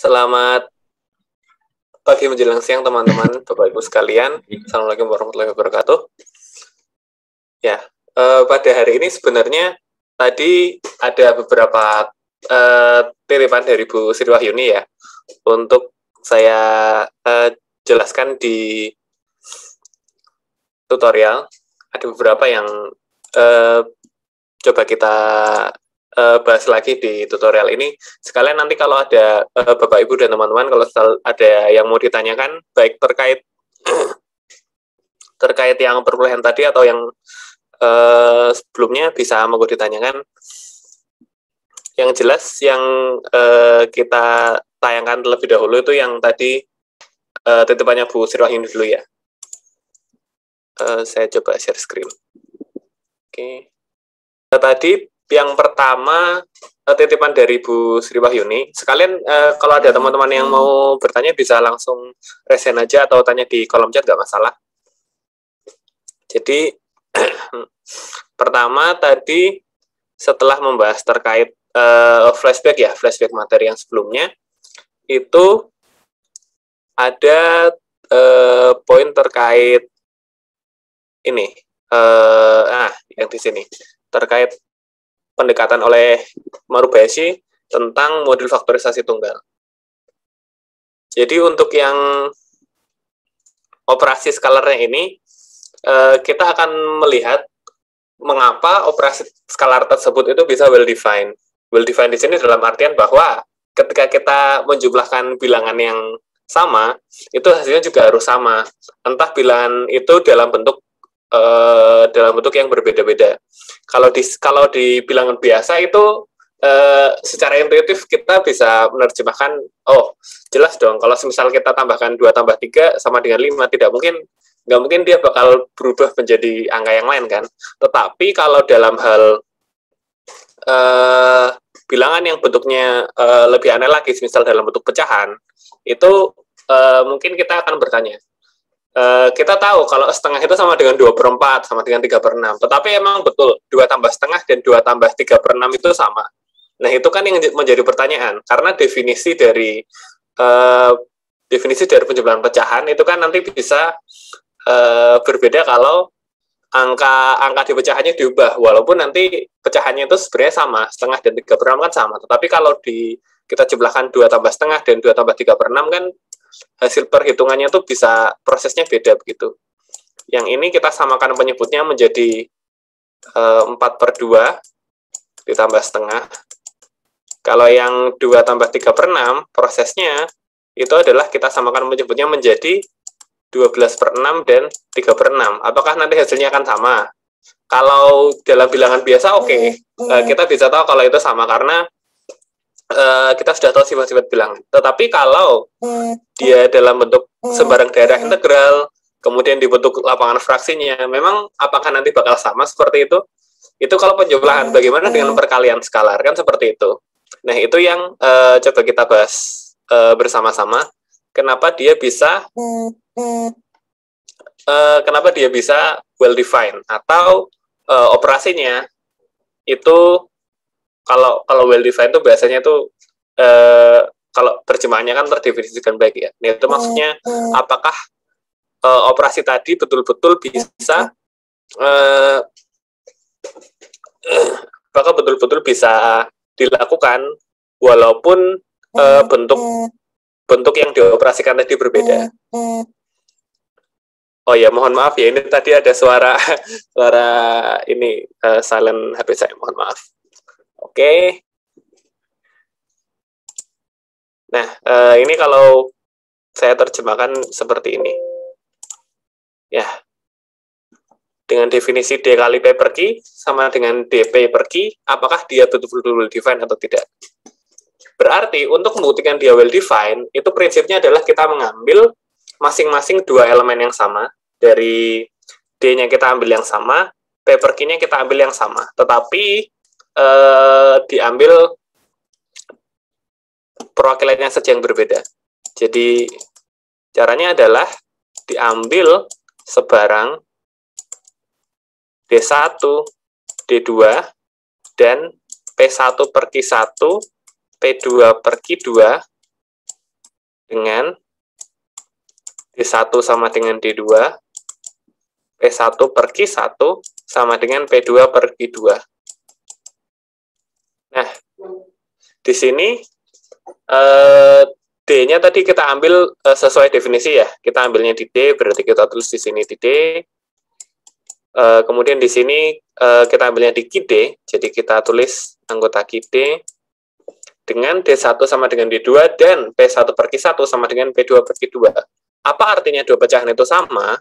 Selamat pagi menjelang siang teman-teman, Bapak Ibu sekalian. Assalamualaikum warahmatullahi wabarakatuh. Ya, pada hari ini sebenarnya tadi ada beberapa titipan dari Bu Sri Wahyuni ya, untuk saya jelaskan di tutorial. Ada beberapa yang coba kita bahas lagi di tutorial ini. Sekalian nanti kalau ada Bapak Ibu dan teman-teman, kalau ada yang mau ditanyakan, baik terkait yang perkuliahan tadi atau yang sebelumnya, bisa monggo ditanyakan. Yang jelas yang kita tayangkan terlebih dahulu itu yang tadi titipannya Bu Sri Wahyuni dulu ya. Saya coba share screen. Oke. Tadi yang pertama titipan dari Bu Sri Wahyuni. Sekalian kalau ada teman-teman yang mau bertanya bisa langsung resen aja atau tanya di kolom chat, nggak masalah. Jadi pertama tadi setelah membahas terkait flashback materi yang sebelumnya, itu ada poin terkait ini, yang di sini terkait pendekatan oleh Marubayashi tentang model faktorisasi tunggal. Jadi untuk yang operasi skalarnya ini, kita akan melihat mengapa operasi skalar tersebut itu bisa well defined. Well defined di sini dalam artian bahwa ketika kita menjumlahkan bilangan yang sama, itu hasilnya juga harus sama. Entah bilangan itu dalam bentuk yang berbeda-beda. Kalau di bilangan biasa itu secara intuitif kita bisa menerjemahkan, oh jelas dong kalau misal kita tambahkan 2 tambah 3 sama dengan 5, nggak mungkin dia bakal berubah menjadi angka yang lain kan. Tetapi kalau dalam hal bilangan yang bentuknya lebih aneh lagi, misal dalam bentuk pecahan, itu mungkin kita akan bertanya, kita tahu kalau setengah itu sama dengan 2/4, sama dengan 3/6. Tetapi emang betul 2 tambah setengah dan 2 tambah 3/6 itu sama. Nah, itu kan yang menjadi pertanyaan. Karena definisi dari penjumlahan pecahan itu kan nanti bisa berbeda kalau angka di pecahannya diubah. Walaupun nanti pecahannya itu sebenarnya sama, setengah dan 3/6 kan sama. Tetapi kalau kita jumlahkan 2 tambah setengah dan 2 tambah 3/6 kan hasil perhitungannya tuh bisa prosesnya beda begitu. Yang ini kita samakan penyebutnya menjadi 4/2 ditambah setengah. Kalau yang 2 tambah 3/6 prosesnya itu adalah kita samakan penyebutnya menjadi 12/6 dan 3/6. Apakah nanti hasilnya akan sama? Kalau dalam bilangan biasa oke. Kita bisa tahu kalau itu sama karena kita sudah tahu sifat-sifat bilangan. Tetapi kalau dia dalam bentuk sembarang daerah integral, kemudian dibentuk lapangan fraksinya, memang apakah nanti bakal sama seperti itu? Itu kalau penjumlahan. Bagaimana dengan perkalian skalar? Kan seperti itu. Nah, itu yang coba kita bahas bersama-sama. Kenapa dia bisa well defined, atau operasinya itu kalau well defined itu biasanya itu kalau terjemahannya kan terdefinisikan baik ya. Nah, itu maksudnya apakah operasi tadi betul-betul bisa dilakukan walaupun bentuk yang dioperasikan tadi berbeda. Oh ya, mohon maaf ya, ini tadi ada suara ini silent HP saya, mohon maaf. Oke. Nah, ini kalau saya terjemahkan seperti ini. Ya. Dengan definisi D kali P per Q sama dengan DP per Q, apakah dia betul-betul well defined atau tidak? Berarti untuk membuktikan dia well defined, itu prinsipnya adalah kita mengambil masing-masing 2 elemen yang sama. Dari D-nya kita ambil yang sama, P per Q-nya kita ambil yang sama. Tetapi diambil perwakilannya saja yang berbeda. Jadi caranya adalah diambil sebarang D1, D2, dan P1 per Q1, P2 per Q2, dengan D1 sama dengan D2, P1 per Q1 sama dengan P2 per Q2. Nah, di sini D-nya tadi kita ambil sesuai definisi ya. Kita ambilnya di D, berarti kita tulis di sini di D. Kemudian di sini kita ambilnya di QD, jadi kita tulis anggota QD dengan D1 sama dengan D2 dan P1 per Q1 sama dengan P2 per Q2. Apa artinya dua pecahan itu sama?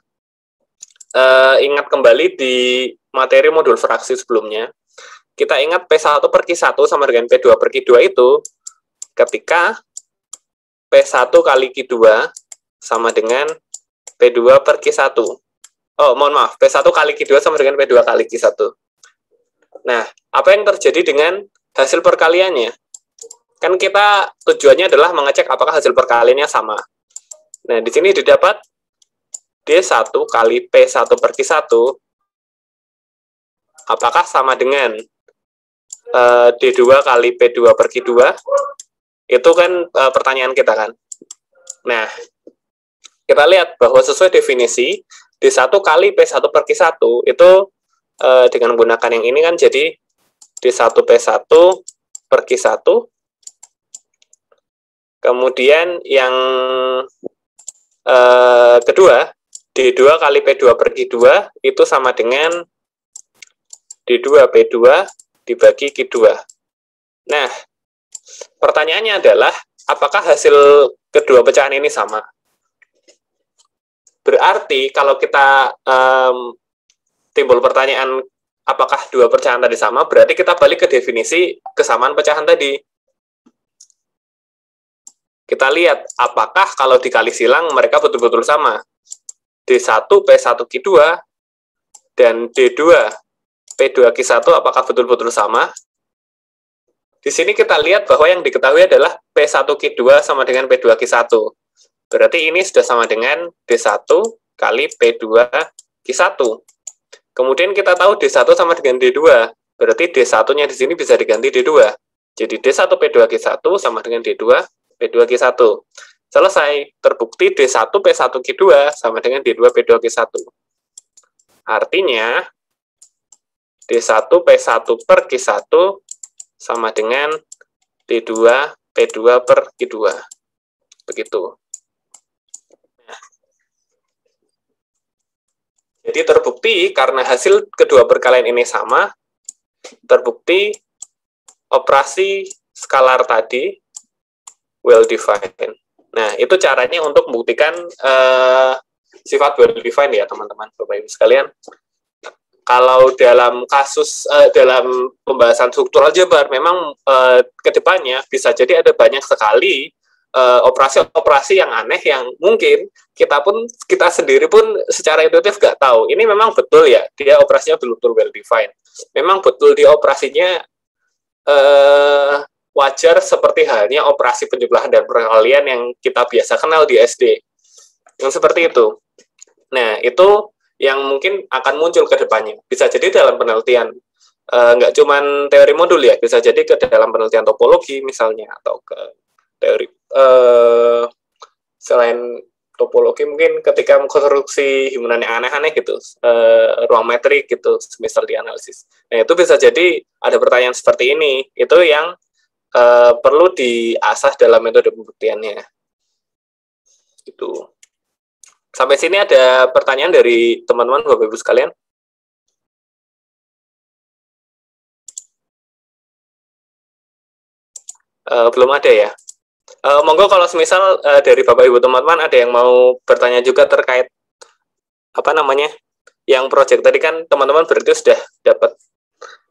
Ingat kembali di materi modul fraksi sebelumnya, kita ingat P1 per Q1 sama dengan P2 per Q2 itu ketika P1 kali Q2 sama dengan P2 per Q1. Oh, mohon maaf, P1 kali Q2 sama dengan P2 kali Q1. Nah, apa yang terjadi dengan hasil perkaliannya? Kan kita tujuannya adalah mengecek apakah hasil perkaliannya sama. Nah, di sini didapat D1 kali P1 per Q1 apakah sama dengan D2 kali P2 per Q2? Itu kan pertanyaan kita kan. Nah, kita lihat bahwa sesuai definisi D1 kali P1 per Q1 itu dengan menggunakan yang ini kan jadi D1 P1 per Q1. Kemudian yang kedua, D2 kali P2 per Q2 itu sama dengan D2 P2 dibagi Q2. Nah, pertanyaannya adalah apakah hasil kedua pecahan ini sama? Berarti kalau kita timbul pertanyaan apakah dua pecahan tadi sama, berarti kita balik ke definisi kesamaan pecahan tadi. Kita lihat apakah kalau dikali silang mereka betul-betul sama. D1 P1 Q2 dan D2 P2 Q1 apakah betul-betul sama? Di sini kita lihat bahwa yang diketahui adalah P1 Q2 sama dengan P2 Q1. Berarti ini sudah sama dengan D1 kali P2 Q1. Kemudian kita tahu D1 sama dengan D2. Berarti D1-nya di sini bisa diganti D2. Jadi D1 P2 Q1 sama dengan D2 P2 Q1. Selesai, terbukti D1 P1 Q2 sama dengan D2 P2 Q1. Artinya, D1 P1 per Q1 sama dengan D2 P2 per Q2. Begitu. Jadi terbukti karena hasil kedua perkalian ini sama, terbukti operasi skalar tadi well defined. Nah, itu caranya untuk membuktikan sifat well defined ya, teman-teman, Bapak Ibu sekalian. Kalau dalam kasus dalam pembahasan struktural aljabar, memang kedepannya bisa jadi ada banyak sekali operasi-operasi yang aneh yang mungkin kita sendiri pun secara intuitif nggak tahu. Ini memang betul ya, dia operasinya betul-betul well defined. Memang betul dia operasinya wajar seperti halnya operasi penjumlahan dan perkalian yang kita biasa kenal di SD. Yang seperti itu. Nah, itu yang mungkin akan muncul ke depannya. Bisa jadi dalam penelitian, nggak cuma teori modul ya, bisa jadi ke dalam penelitian topologi misalnya, atau ke teori, selain topologi mungkin ketika mengkonstruksi himpunan yang aneh-aneh gitu, ruang metrik gitu, misal di analisis. Nah, itu bisa jadi ada pertanyaan seperti ini, itu yang perlu diasah dalam metode pembuktiannya. Gitu. Sampai sini ada pertanyaan dari teman-teman Bapak Ibu sekalian? Belum ada ya? Monggo kalau semisal dari Bapak Ibu teman-teman ada yang mau bertanya juga terkait apa namanya? Yang proyek tadi kan teman-teman berarti sudah dapat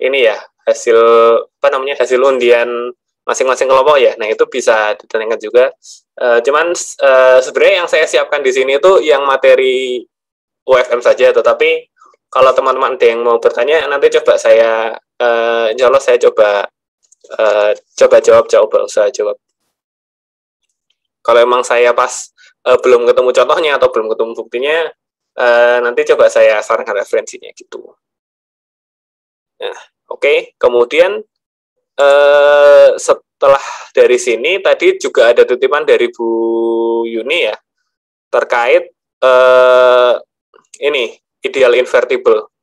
ini ya, hasil apa namanya? Hasil undian masing-masing kelompok ya. Nah, itu bisa ditanyakan juga. Cuman sebenarnya yang saya siapkan di sini itu yang materi UFM saja, tetapi kalau teman-teman ada yang mau bertanya, nanti coba saya insya Allah saya coba usaha jawab. Kalau emang saya pas belum ketemu contohnya atau belum ketemu buktinya, nanti coba saya sarankan referensinya gitu. Nah, oke. Kemudian setelah dari sini tadi juga ada titipan dari Bu Yuni ya terkait ini ideal invertible,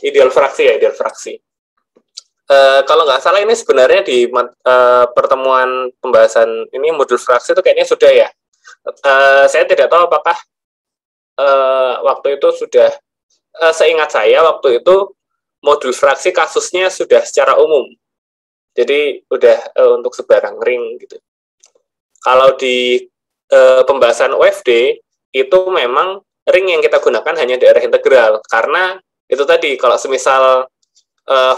ideal fraksi ya, ideal fraksi. Kalau nggak salah ini sebenarnya di pertemuan pembahasan ini modul fraksi itu kayaknya sudah ya. Saya tidak tahu apakah waktu itu sudah, seingat saya waktu itu modul fraksi kasusnya sudah secara umum. Jadi udah untuk sebarang ring gitu. Kalau di pembahasan UFD itu memang ring yang kita gunakan hanya daerah integral, karena itu tadi kalau semisal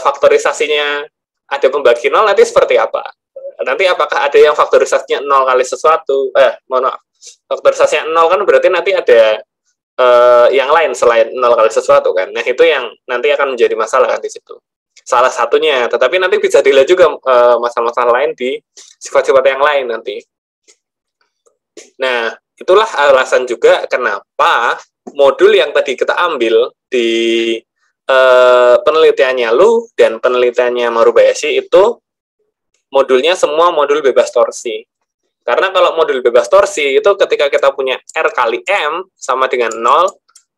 faktorisasinya ada pembagi nol, nanti seperti apa? Nanti apakah ada yang faktorisasinya 0 kali sesuatu? Faktorisasinya 0 kan berarti nanti ada yang lain selain 0 kali sesuatu kan? Nah itu yang nanti akan menjadi masalah kan di situ. Salah satunya, tetapi nanti bisa dilihat juga masalah-masalah lain di sifat-sifat yang lain nanti. Nah itulah alasan juga kenapa modul yang tadi kita ambil di penelitiannya Lu dan penelitiannya Marubayashi itu modulnya semua modul bebas torsi. Karena kalau modul bebas torsi itu ketika kita punya R kali M sama dengan 0,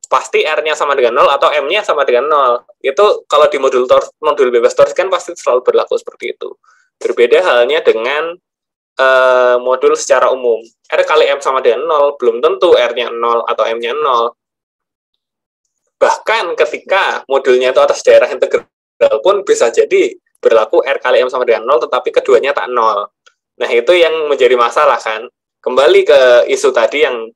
pasti R-nya sama dengan 0 atau M-nya sama dengan 0. Itu kalau di modul bebas torsi kan pasti selalu berlaku seperti itu. Berbeda halnya dengan modul secara umum. R kali M sama dengan 0, belum tentu R-nya 0 atau M-nya 0. Bahkan ketika modulnya itu atas daerah integral pun bisa jadi berlaku R kali M sama dengan 0, tetapi keduanya tak 0. Nah, itu yang menjadi masalah kan. Kembali ke isu tadi yang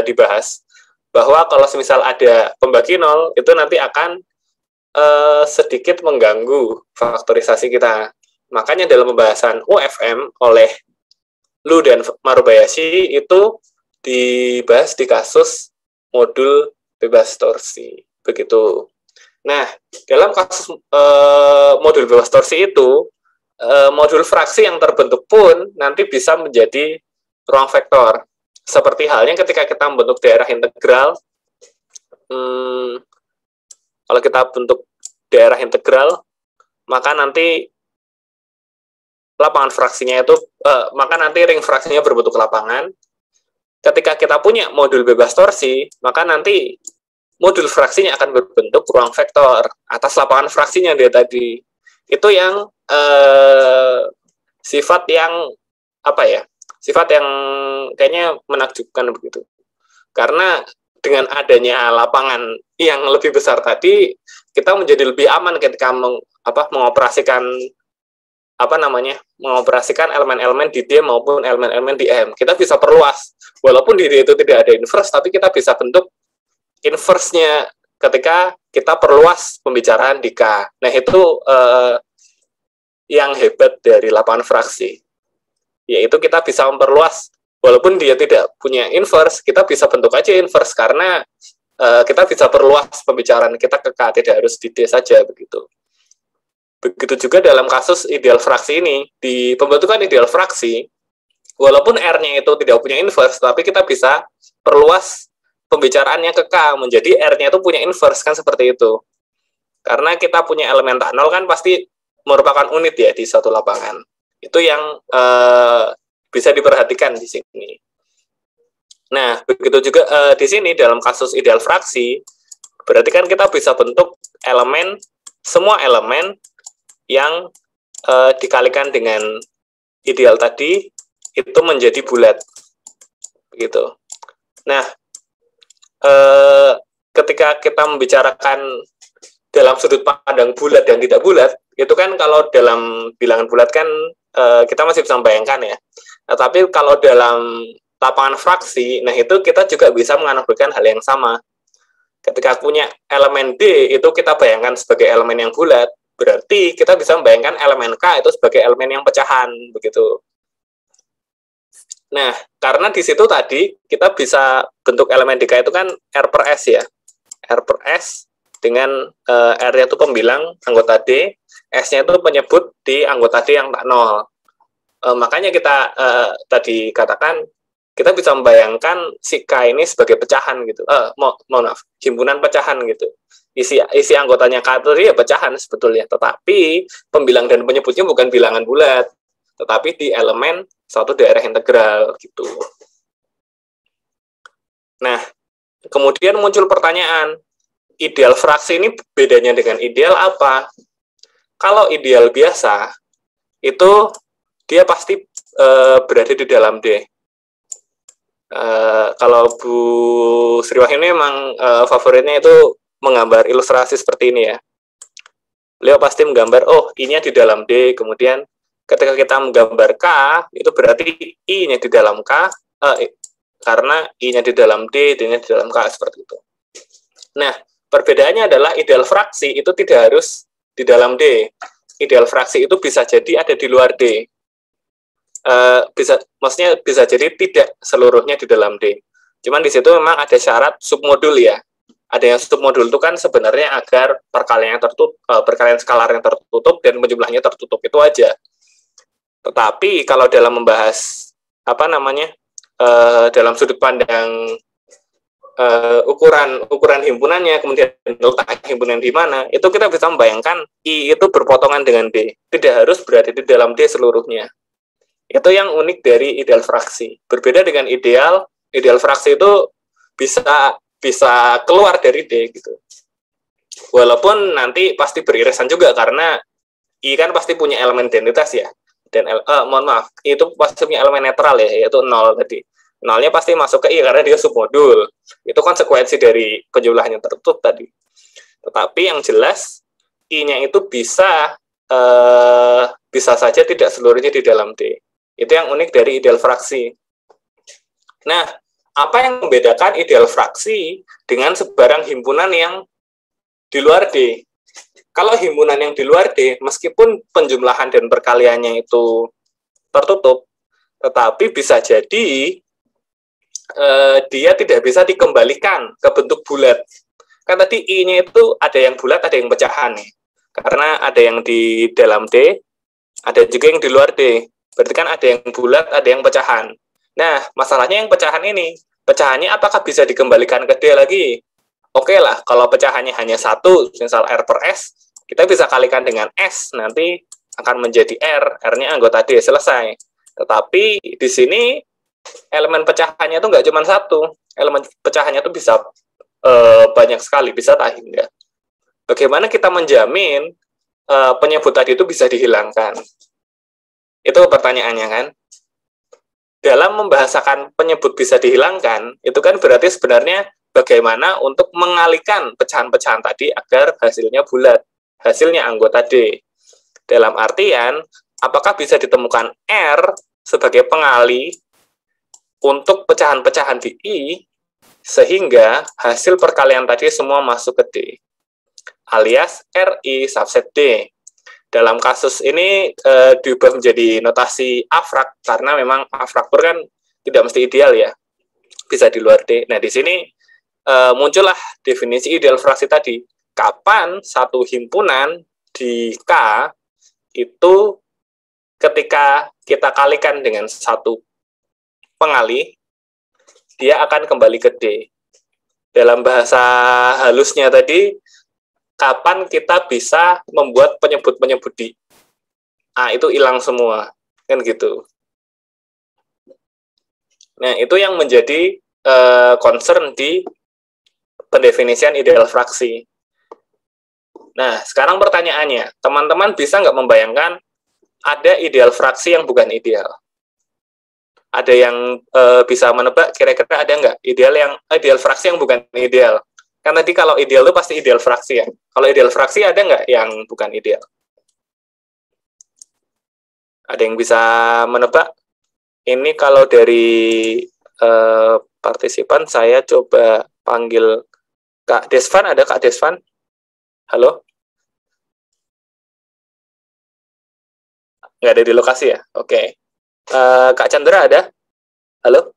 dibahas, bahwa kalau semisal ada pembagi 0, itu nanti akan sedikit mengganggu faktorisasi kita. Makanya dalam pembahasan UFM oleh Lu dan Marubayashi itu dibahas di kasus modul bebas torsi, begitu. Nah, dalam kasus modul bebas torsi itu, modul fraksi yang terbentuk pun nanti bisa menjadi ruang vektor. Seperti halnya ketika kita membentuk daerah integral, kalau kita bentuk daerah integral, maka nanti lapangan fraksinya itu, maka nanti ring fraksinya berbentuk lapangan. Ketika kita punya modul bebas torsi, maka nanti modul fraksinya akan berbentuk ruang vektor atas lapangan fraksinya dia tadi. Itu yang sifat yang apa ya? Sifat yang kayaknya menakjubkan begitu. Karena dengan adanya lapangan yang lebih besar tadi, kita menjadi lebih aman ketika mengoperasikan mengoperasikan elemen-elemen di D maupun elemen-elemen di M. Kita bisa perluas. Walaupun di D itu tidak ada inverse, tapi kita bisa bentuk inverse-nya ketika kita perluas pembicaraan di K. Nah, itu yang hebat dari lapangan fraksi. Yaitu kita bisa memperluas. Walaupun dia tidak punya inverse, kita bisa bentuk aja inverse, karena kita bisa perluas pembicaraan kita ke K, tidak harus di D saja, begitu. Begitu juga dalam kasus ideal fraksi ini, di pembentukan ideal fraksi, walaupun R-nya itu tidak punya inverse, tapi kita bisa perluas pembicaraannya ke K, menjadi R-nya itu punya inverse, kan seperti itu. Karena kita punya elemen tak nol kan pasti merupakan unit ya di satu lapangan. Itu yang bisa diperhatikan di sini. Nah, begitu juga di sini dalam kasus ideal fraksi, berarti kan kita bisa bentuk semua elemen yang dikalikan dengan ideal tadi itu menjadi bulat, gitu. Nah, ketika kita membicarakan dalam sudut pandang bulat dan tidak bulat, itu kan kalau dalam bilangan bulat kan kita masih bisa membayangkan ya. Nah, tapi kalau dalam lapangan fraksi, nah itu kita juga bisa menganalogikan hal yang sama. Ketika punya elemen D, itu kita bayangkan sebagai elemen yang bulat, berarti kita bisa membayangkan elemen K itu sebagai elemen yang pecahan, begitu. Nah, karena di situ tadi kita bisa bentuk elemen di K itu kan R per S ya. R per S dengan R-nya itu pembilang anggota D, S-nya itu penyebut di anggota D yang tak nol. Makanya kita tadi katakan kita bisa membayangkan si K ini sebagai pecahan gitu. Maaf, himpunan pecahan gitu. Isi anggotanya K itu ya pecahan sebetulnya, tetapi pembilang dan penyebutnya bukan bilangan bulat, tetapi di elemen suatu daerah integral gitu. Nah, kemudian muncul pertanyaan, ideal fraksi ini bedanya dengan ideal apa? Kalau ideal biasa, itu dia pasti berada di dalam D. Kalau Bu Sriwahyuni memang favoritnya itu menggambar ilustrasi seperti ini ya. Beliau pasti menggambar, oh I-nya di dalam D, kemudian ketika kita menggambar K, itu berarti I-nya di dalam K, karena I-nya di dalam D, D-nya di dalam K, seperti itu. Nah, perbedaannya adalah ideal fraksi itu tidak harus di dalam D. Ideal fraksi itu bisa jadi ada di luar D. Maksudnya bisa jadi tidak seluruhnya di dalam D. Cuman di situ memang ada syarat submodul ya. Ada yang submodul itu kan sebenarnya agar perkalian skalar yang tertutup dan penjumlahnya tertutup, itu aja. Tetapi kalau dalam membahas dalam sudut pandang ukuran himpunannya, kemudian letak himpunan di mana, itu kita bisa membayangkan I itu berpotongan dengan D, tidak harus berada di dalam D seluruhnya. Itu yang unik dari ideal fraksi. Berbeda dengan ideal fraksi itu bisa keluar dari D gitu. Walaupun nanti pasti beririsan juga karena I kan pasti punya elemen identitas ya. Dan mohon maaf, itu pasti punya elemen netral ya, yaitu 0 tadi. 0-nya pasti masuk ke I karena dia submodul. Itu konsekuensi dari penjumlahan yang tertutup tadi. Tetapi yang jelas I-nya itu bisa saja tidak seluruhnya di dalam D. Itu yang unik dari ideal fraksi. Nah, apa yang membedakan ideal fraksi dengan sebarang himpunan yang di luar D? Kalau himpunan yang di luar D, meskipun penjumlahan dan perkaliannya itu tertutup, tetapi bisa jadi dia tidak bisa dikembalikan ke bentuk bulat. Kan tadi I-nya itu ada yang bulat, ada yang pecahan nih. Karena ada yang di dalam D, ada juga yang di luar D. Berarti kan ada yang bulat, ada yang pecahan. Nah, masalahnya yang pecahan ini, pecahannya apakah bisa dikembalikan ke D lagi? Oke lah, kalau pecahannya hanya 1, misal R per S, kita bisa kalikan dengan S, nanti akan menjadi R, R-nya anggota D, selesai. Tetapi di sini elemen pecahannya itu nggak cuma 1, elemen pecahannya itu bisa banyak sekali, bisa tak hingga. Bagaimana kita menjamin penyebut tadi itu bisa dihilangkan? Itu pertanyaannya kan. Dalam membahasakan penyebut bisa dihilangkan, itu kan berarti sebenarnya bagaimana untuk mengalihkan pecahan-pecahan tadi agar hasilnya bulat, hasilnya anggota D. Dalam artian, apakah bisa ditemukan R sebagai pengalih untuk pecahan-pecahan di I, sehingga hasil perkalian tadi semua masuk ke D, alias RI subset D. Dalam kasus ini diubah menjadi notasi afrak, karena memang afraktur kan tidak mesti ideal ya, bisa di luar D. Nah, di sini muncullah definisi ideal fraksi tadi. Kapan satu himpunan di K itu ketika kita kalikan dengan satu pengalih, dia akan kembali ke D. Dalam bahasa halusnya tadi, kapan kita bisa membuat penyebut-penyebut di A itu hilang semua, kan gitu. Nah, itu yang menjadi concern di pendefinisian ideal fraksi. Nah, sekarang pertanyaannya, teman-teman bisa nggak membayangkan ada ideal fraksi yang bukan ideal? Ada yang bisa menebak kira-kira ada nggak ideal fraksi yang bukan ideal? Kan tadi kalau ideal itu pasti ideal fraksi ya. Kalau ideal fraksi ada nggak yang bukan ideal? Ada yang bisa menebak? Ini kalau dari partisipan, saya coba panggil Kak Desvan. Ada Kak Desvan? Halo? Nggak ada di lokasi ya? Oke. Kak Chandra ada? Halo?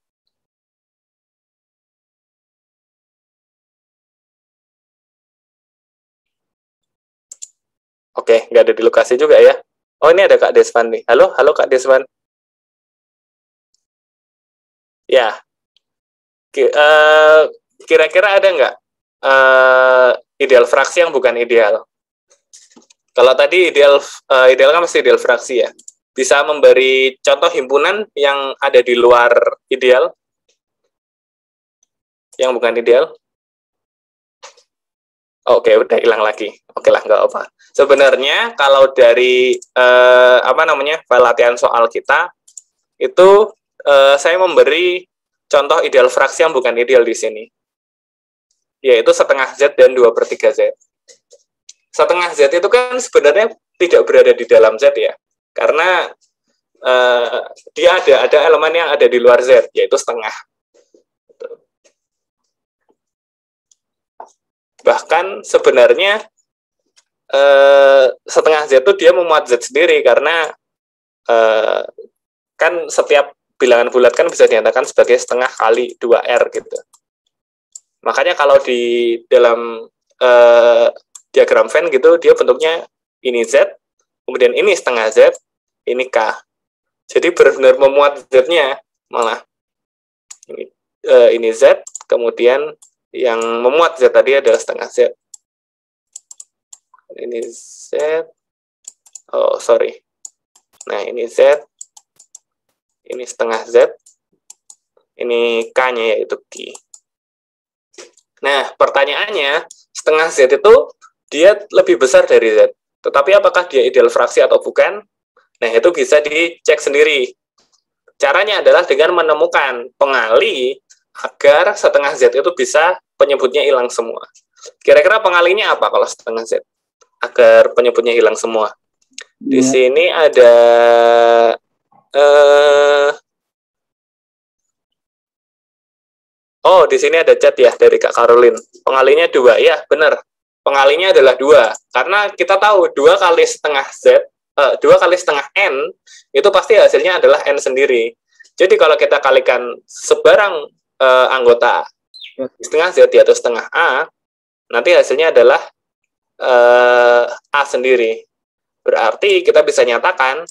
Oke, nggak ada di lokasi juga ya. Oh, ini ada Kak Desvan nih. Halo Kak Desvan. Ya, kira-kira ada nggak ideal fraksi yang bukan ideal? Kalau tadi ideal kan mesti ideal fraksi ya. Bisa memberi contoh himpunan yang ada di luar ideal? Yang bukan ideal? Oke, udah hilang lagi. Oke lah, nggak apa. Sebenarnya kalau dari file latihan soal kita itu saya memberi contoh ideal fraksi yang bukan ideal di sini, yaitu setengah Z dan 2/3 Z. Setengah Z itu kan sebenarnya tidak berada di dalam Z ya, karena dia ada elemen yang ada di luar Z, yaitu setengah. Bahkan sebenarnya setengah Z itu dia memuat Z sendiri, karena kan setiap bilangan bulat kan bisa dinyatakan sebagai setengah kali 2R gitu. Makanya kalau di dalam diagram Venn gitu, dia bentuknya ini Z, kemudian ini setengah Z, ini K. Jadi benar-benar memuat Z-nya, malah ini Z, kemudian yang memuat Z tadi adalah setengah Z. Ini Z, oh sorry. Nah ini Z, ini setengah Z, ini K-nya yaitu Q. Nah pertanyaannya, setengah Z itu dia lebih besar dari Z. Tetapi apakah dia ideal fraksi atau bukan? Nah itu bisa dicek sendiri. Caranya adalah dengan menemukan pengali agar setengah Z itu bisa penyebutnya hilang semua. Kira-kira pengalinya apa kalau setengah Z? Agar penyebutnya hilang semua. Di sini ada di sini ada chat ya dari Kak Caroline. Pengalinya 2, ya benar. Pengalinya adalah 2. Karena kita tahu 2 kali setengah Z, 2 kali setengah N, itu pasti hasilnya adalah N sendiri. Jadi kalau kita kalikan sebarang anggota setengah Z atau setengah A, nanti hasilnya adalah A sendiri. Berarti kita bisa nyatakan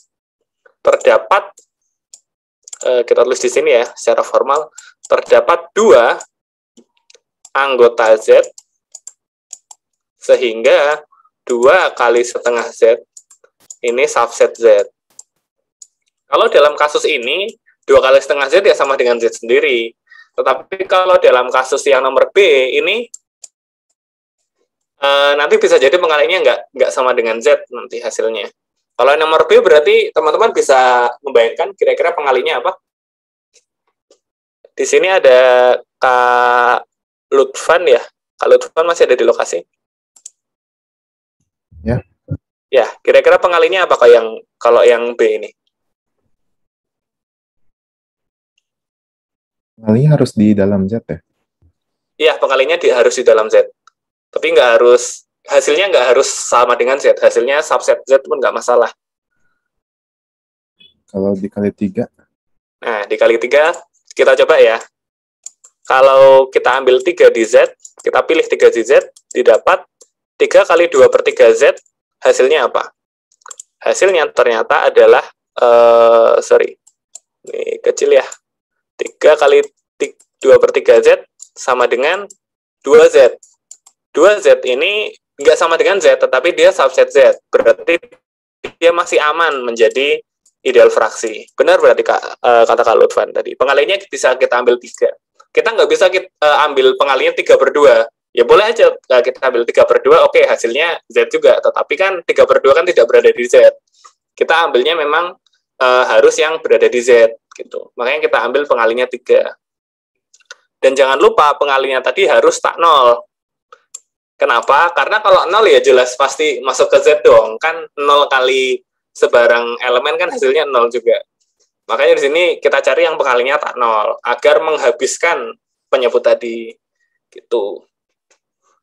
terdapat, kita tulis di sini ya secara formal, terdapat 2 anggota Z sehingga 2 kali setengah Z ini subset Z. Kalau dalam kasus ini 2 kali setengah Z ya sama dengan Z sendiri. Tetapi kalau dalam kasus yang nomor B ini nanti bisa jadi pengalinya nggak sama dengan Z nanti hasilnya. Kalau yang nomor B berarti teman-teman bisa membayangkan kira-kira pengalinya apa? Di sini ada Kak Lutfan ya. Kak Lutfan masih ada di lokasi? Ya. Ya, kira-kira pengalinya apa kalau yang B ini? Pengalinya harus di dalam Z ya? Iya, pengalinya harus di dalam Z. Tapi hasilnya nggak harus sama dengan Z. Hasilnya subset Z pun nggak masalah. Kalau dikali 3? Nah, dikali 3, kita coba ya. Kalau kita ambil 3 di Z, kita pilih 3 di Z, didapat 3 kali 2/3 Z, hasilnya apa? Hasilnya ternyata adalah, ini kecil ya, 3 kali 2/3 Z sama dengan 2Z. 2Z ini nggak sama dengan Z, tetapi dia subset Z. Berarti dia masih aman menjadi ideal fraksi. Benar berarti kata Kak Lutfan tadi. Pengalinya bisa kita ambil 3. Kita nggak bisa ambil pengalinya 3/2. Ya boleh aja kita ambil 3/2, oke hasilnya Z juga. Tetapi kan 3/2 kan tidak berada di Z. Kita ambilnya memang harus yang berada di Z. Gitu. Makanya kita ambil pengalinya 3. Dan jangan lupa pengalinya tadi harus tak 0. Kenapa? Karena kalau 0 ya jelas pasti masuk ke Z dong. Kan 0 kali sebarang elemen kan hasilnya 0 juga. Makanya di sini kita cari yang pengalinya tak 0 agar menghabiskan penyebut tadi. Gitu.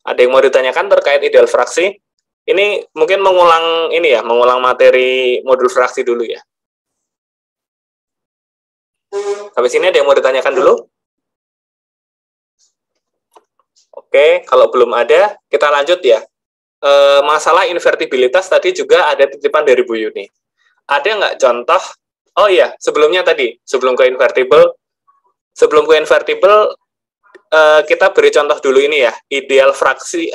Ada yang mau ditanyakan terkait ideal fraksi? Ini mungkin mengulang materi modul fraksi dulu ya. Habis ini ada yang mau ditanyakan dulu? Oke, kalau belum ada, kita lanjut ya. Masalah invertibilitas tadi juga ada titipan dari Bu Yuni. Ada nggak contoh? Oh iya, sebelumnya tadi, sebelum ke invertible, Sebelum ke invertible, kita beri contoh dulu ini ya, ideal fraksi,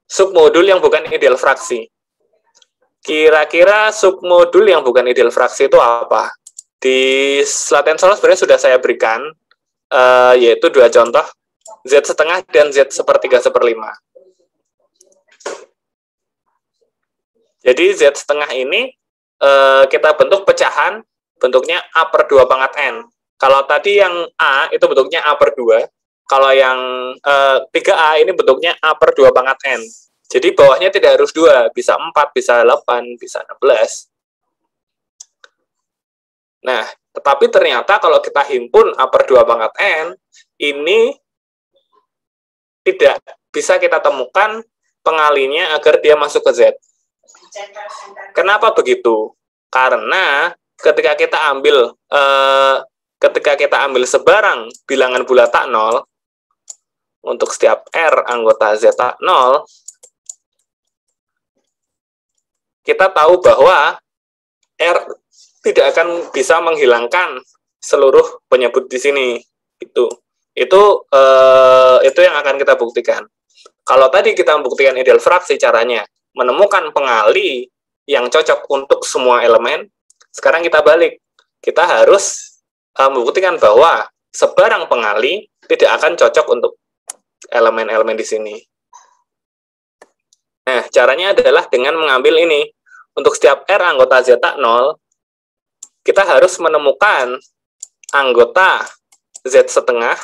submodul yang bukan ideal fraksi. Kira-kira submodul yang bukan ideal fraksi itu apa? Di slide Tensor sebenarnya sudah saya berikan, yaitu dua contoh, Z setengah dan Z sepertiga seperlima. Jadi Z setengah ini kita bentuk pecahan, bentuknya A per 2 pangkat N. Kalau tadi yang A itu bentuknya A per 2, kalau yang 3A ini bentuknya A per 2 pangkat N. Jadi bawahnya tidak harus 2, bisa 4, bisa 8, bisa 16. Nah, tetapi ternyata kalau kita himpun A per 2 pangkat N, ini tidak bisa kita temukan pengalinya agar dia masuk ke Z. Kenapa begitu? Karena ketika kita ambil sebarang bilangan bulat tak 0 untuk setiap R anggota Z tak 0, kita tahu bahwa R tidak akan bisa menghilangkan seluruh penyebut di sini. Itu yang akan kita buktikan. Kalau tadi kita membuktikan ideal fraksi, caranya menemukan pengali yang cocok untuk semua elemen. Sekarang kita balik. Kita harus membuktikan bahwa sebarang pengali tidak akan cocok untuk elemen-elemen di sini. Nah, caranya adalah dengan mengambil ini. Untuk setiap R anggota Z tak 0, kita harus menemukan anggota Z setengah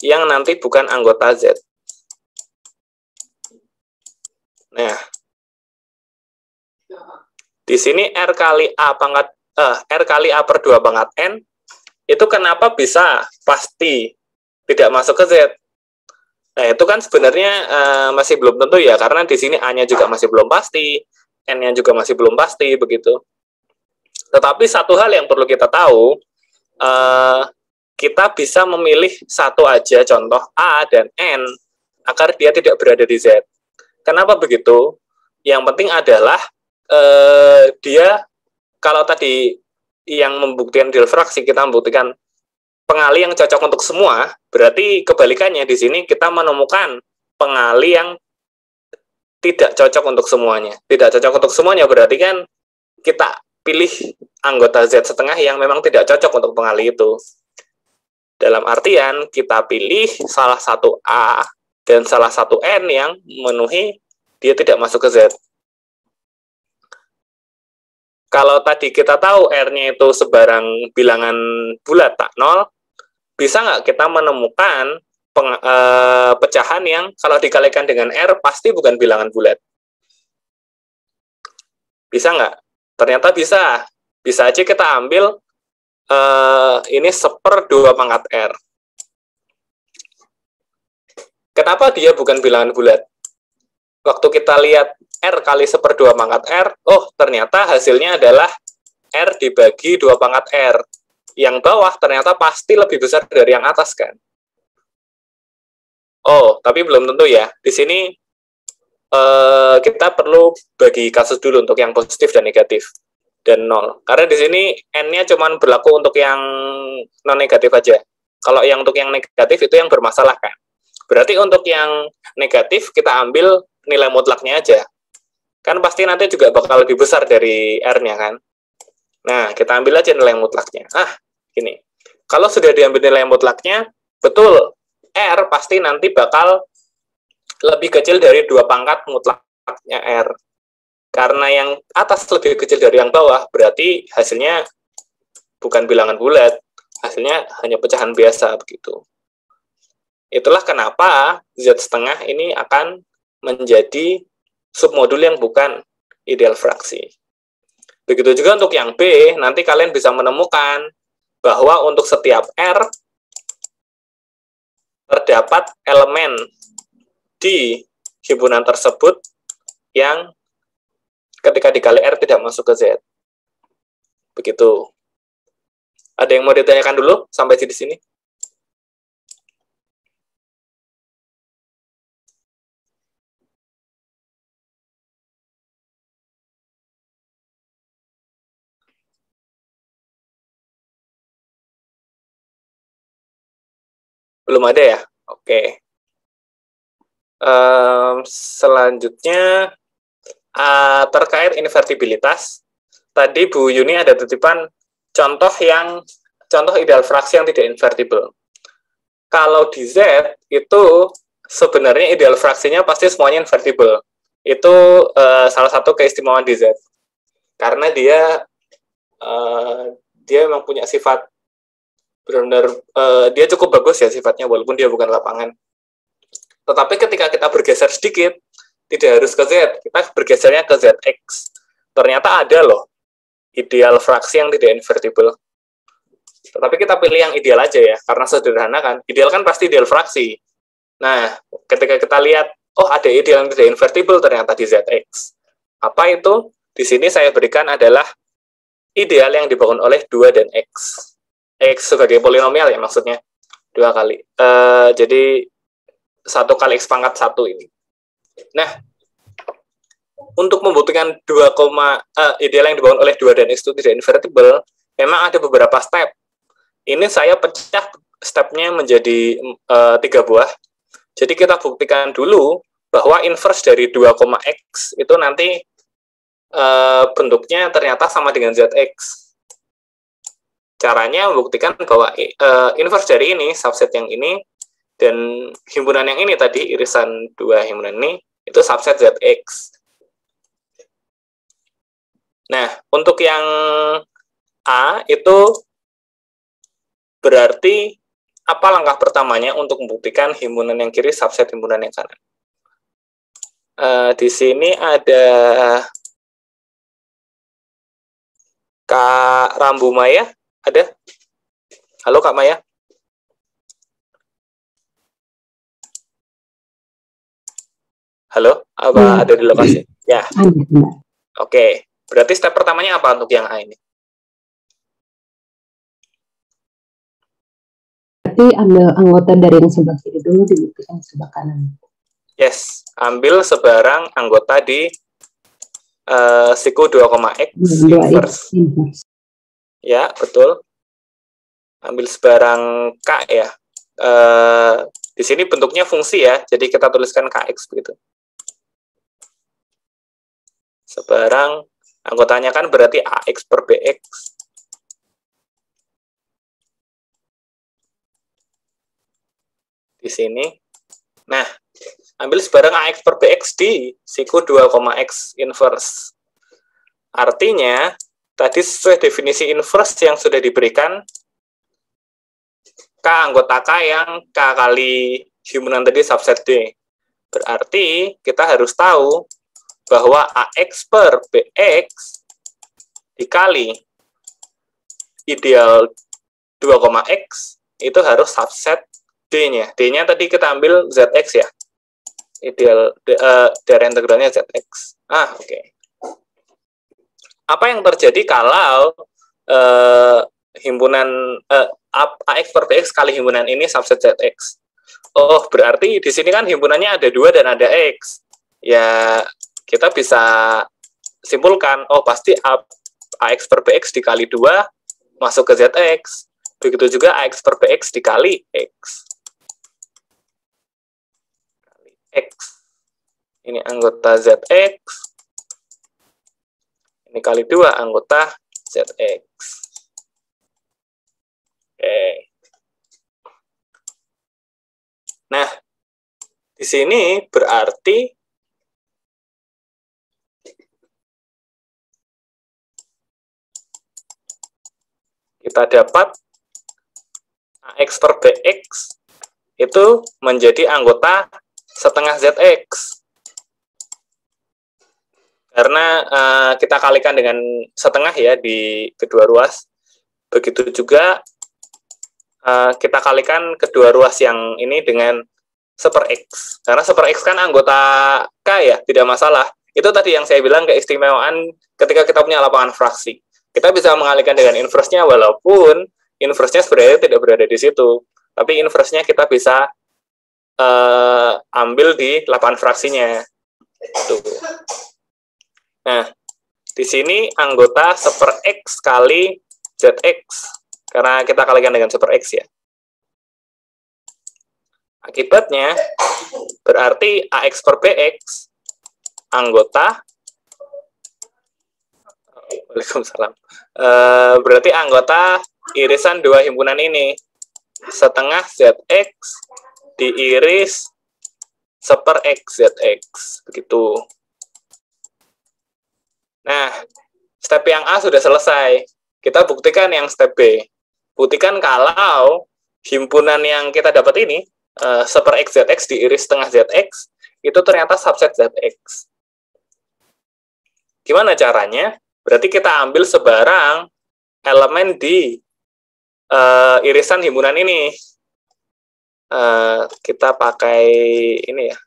yang nanti bukan anggota Z. Nah, di sini R kali A per 2 pangkat N, itu kenapa bisa pasti tidak masuk ke Z? Nah, itu kan sebenarnya masih belum tentu ya, karena di sini A-nya juga masih belum pasti, N-nya juga masih belum pasti, begitu. Tetapi satu hal yang perlu kita tahu, kita bisa memilih satu aja contoh A dan N agar dia tidak berada di Z. Kenapa begitu? Yang penting adalah dia, kalau tadi yang membuktikan ideal fraksi, kita membuktikan pengali yang cocok untuk semua, berarti kebalikannya di sini kita menemukan pengali yang tidak cocok untuk semuanya. Tidak cocok untuk semuanya berarti kan kita pilih anggota Z setengah yang memang tidak cocok untuk pengali itu. Dalam artian kita pilih salah satu A dan salah satu N yang memenuhi dia tidak masuk ke Z. Kalau tadi kita tahu R-nya itu sebarang bilangan bulat tak 0, bisa nggak kita menemukan pecahan yang kalau dikalikan dengan R pasti bukan bilangan bulat? Bisa nggak? Ternyata bisa. Bisa aja kita ambil ini 1/2 pangkat R. Kenapa dia bukan bilangan bulat? Waktu kita lihat R kali 1/2 pangkat R, oh ternyata hasilnya adalah R dibagi 2 pangkat R. Yang bawah ternyata pasti lebih besar dari yang atas kan? Oh, tapi belum tentu ya. Di sini kita perlu bagi kasus dulu untuk yang positif dan negatif dan 0. Karena di sini N-nya cuma berlaku untuk yang non-negatif aja. Kalau yang untuk yang negatif itu yang bermasalah kan? Berarti untuk yang negatif kita ambil nilai mutlaknya aja. Kan pasti nanti juga bakal lebih besar dari R-nya kan? Nah, kita ambil aja nilai mutlaknya. Gini. Kalau sudah diambil nilai mutlaknya, betul, R pasti nanti bakal lebih kecil dari 2 pangkat mutlaknya R. Karena yang atas lebih kecil dari yang bawah, berarti hasilnya bukan bilangan bulat. Hasilnya hanya pecahan biasa, begitu. Itulah kenapa Z setengah ini akan menjadi submodul yang bukan ideal fraksi. Begitu juga untuk yang B, nanti kalian bisa menemukan bahwa untuk setiap R terdapat elemen di himpunan tersebut yang ketika dikali R tidak masuk ke Z. Begitu. Ada yang mau ditanyakan dulu sampai di sini? Belum ada ya? Oke. Selanjutnya terkait invertibilitas. Tadi Bu Yuni ada titipan contoh ideal fraksi yang tidak invertible. Kalau di Z itu sebenarnya ideal fraksinya pasti semuanya invertible. Itu salah satu keistimewaan di Z. Karena dia memang punya sifat benar-benar dia cukup bagus ya sifatnya walaupun dia bukan lapangan. Tetapi ketika kita bergeser sedikit, tidak harus ke Z, kita bergesernya ke ZX. Ternyata ada loh ideal fraksi yang tidak invertible. Tetapi kita pilih yang ideal aja ya, karena sederhana kan. Ideal kan pasti ideal fraksi. Nah, ketika kita lihat, oh ada ideal yang tidak invertible ternyata di ZX. Apa itu? Di sini saya berikan adalah ideal yang dibangun oleh 2 dan X. X sebagai polinomial ya maksudnya. 2 kali. Jadi 1 kali X pangkat 1 ini. Nah, untuk membuktikan ideal yang dibangun oleh 2 dan X itu tidak invertible, memang ada beberapa step. Ini saya pecah stepnya menjadi 3 buah. Jadi kita buktikan dulu bahwa inverse dari 2,X itu nanti bentuknya ternyata sama dengan ZX. Caranya membuktikan bahwa inverse dari ini, subset yang ini, dan himpunan yang ini tadi, irisan 2 himpunan ini, itu subset ZX. Nah, untuk yang A itu berarti apa langkah pertamanya untuk membuktikan himpunan yang kiri subset himpunan yang kanan? Di sini ada Kak Rambu Maya, ada? Halo Kak Maya? Halo, apa ada di lokasi? Ya. Oke, berarti step pertamanya apa untuk yang A ini? Berarti ambil anggota dari yang sebelah kiri dulu, dibuktikan sebelah kanan. Yes, ambil sebarang anggota di siku 2,X inverse. Ya, betul. Ambil sebarang K ya. Di sini bentuknya fungsi ya, jadi kita tuliskan KX begitu. Sebarang anggotanya kan berarti AX per BX. Di sini. Nah, ambil sebarang AX per BX di siku 2,X inverse. Artinya, tadi sesuai definisi inverse yang sudah diberikan, K anggota K yang K kali himpunan tadi subset D. Berarti, kita harus tahu bahwa AX per BX dikali ideal 2,X itu harus subset D-nya. D-nya tadi kita ambil ZX ya. Ideal dari integralnya ZX. Oke. Apa yang terjadi kalau himpunan AX per BX kali himpunan ini subset ZX? Oh, berarti di sini kan himpunannya ada 2 dan ada X. Ya, kita bisa simpulkan, oh pasti AX per BX dikali 2 masuk ke ZX. Begitu juga AX per BX dikali X. X. Ini anggota ZX. Ini kali 2 anggota ZX. Oke. Nah, di sini berarti kita dapat AX per BX itu menjadi anggota setengah ZX. Karena kita kalikan dengan setengah ya di kedua ruas. Begitu juga kita kalikan kedua ruas yang ini dengan seper X. Karena seper X kan anggota K ya, tidak masalah. Itu tadi yang saya bilang keistimewaan ketika kita punya lapangan fraksi. Kita bisa mengalihkan dengan inverse-nya walaupun inverse-nya sebenarnya tidak berada di situ. Tapi inverse-nya kita bisa ambil di lapangan fraksinya. Tuh. Nah, di sini anggota seper X kali ZX. Karena kita kalikan dengan seper X ya. Akibatnya, berarti AX per BX, anggota, Waalaikumsalam, berarti anggota irisan dua himpunan ini, setengah ZX diiris seper X ZX, begitu. Nah, step yang A sudah selesai. Kita buktikan yang step B. Buktikan kalau himpunan yang kita dapat ini, seper X ZX diiris setengah ZX, itu ternyata subset ZX. Gimana caranya? Berarti kita ambil sebarang elemen di irisan himpunan ini. Kita pakai ini ya,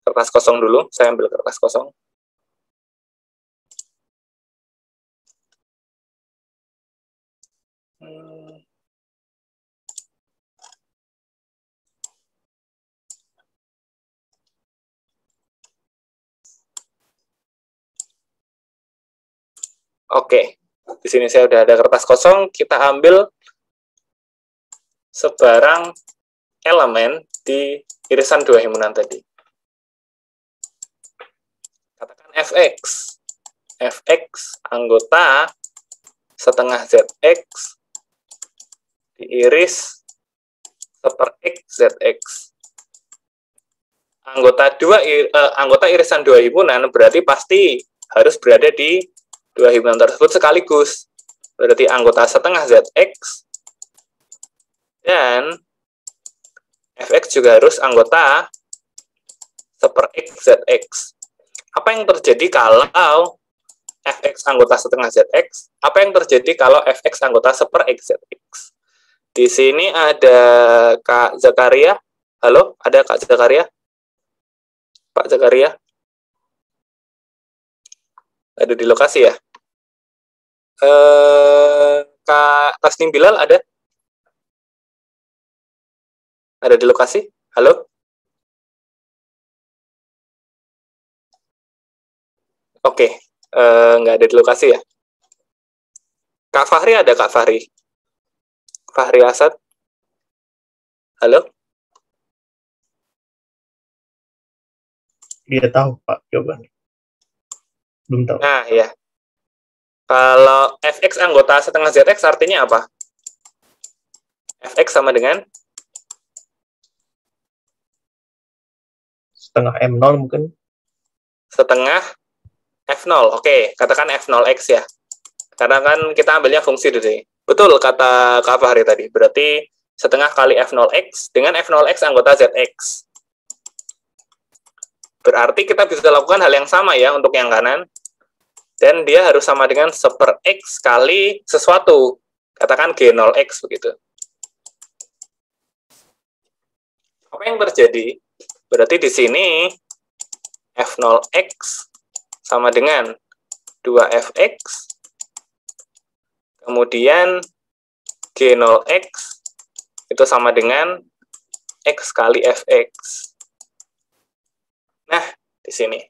kertas kosong dulu. Saya ambil kertas kosong. Oke, di sini saya udah ada kertas kosong. Kita ambil sebarang elemen di irisan dua himpunan tadi. Katakan Fx. Fx anggota setengah Zx diiris seper X Zx. Anggota irisan dua himpunan berarti pasti harus berada di dua himpunan tersebut sekaligus. Berarti anggota setengah Zx dan Fx juga harus anggota seper X Zx. Apa yang terjadi kalau Fx anggota setengah Zx? Apa yang terjadi kalau Fx anggota seper X Zx? Di sini ada Kak Zakaria. Halo, ada Kak Zakaria? Pak Zakaria? Ada di lokasi ya? Kak Tasnim Bilal ada? Ada di lokasi? Halo? Oke, nggak ada di lokasi ya? Kak Fahri ada, Kak Fahri? Fahri Asad? Halo? Dia tahu, Pak, jawabannya. Belum tahu. Nah, ya. Kalau Fx anggota setengah Zx artinya apa? Fx sama dengan? Setengah M0 mungkin. Setengah F0. Oke, katakan F0x ya. Karena kan kita ambilnya fungsi dari. Betul kata Kak Fahri tadi. Berarti setengah kali F0x dengan F0x anggota Zx. Berarti kita bisa lakukan hal yang sama ya untuk yang kanan. Dan dia harus sama dengan seper X kali sesuatu. Katakan G0x begitu. Apa yang terjadi? Berarti di sini F0x sama dengan 2Fx. Kemudian G0x itu sama dengan X kali Fx. Nah, di sini.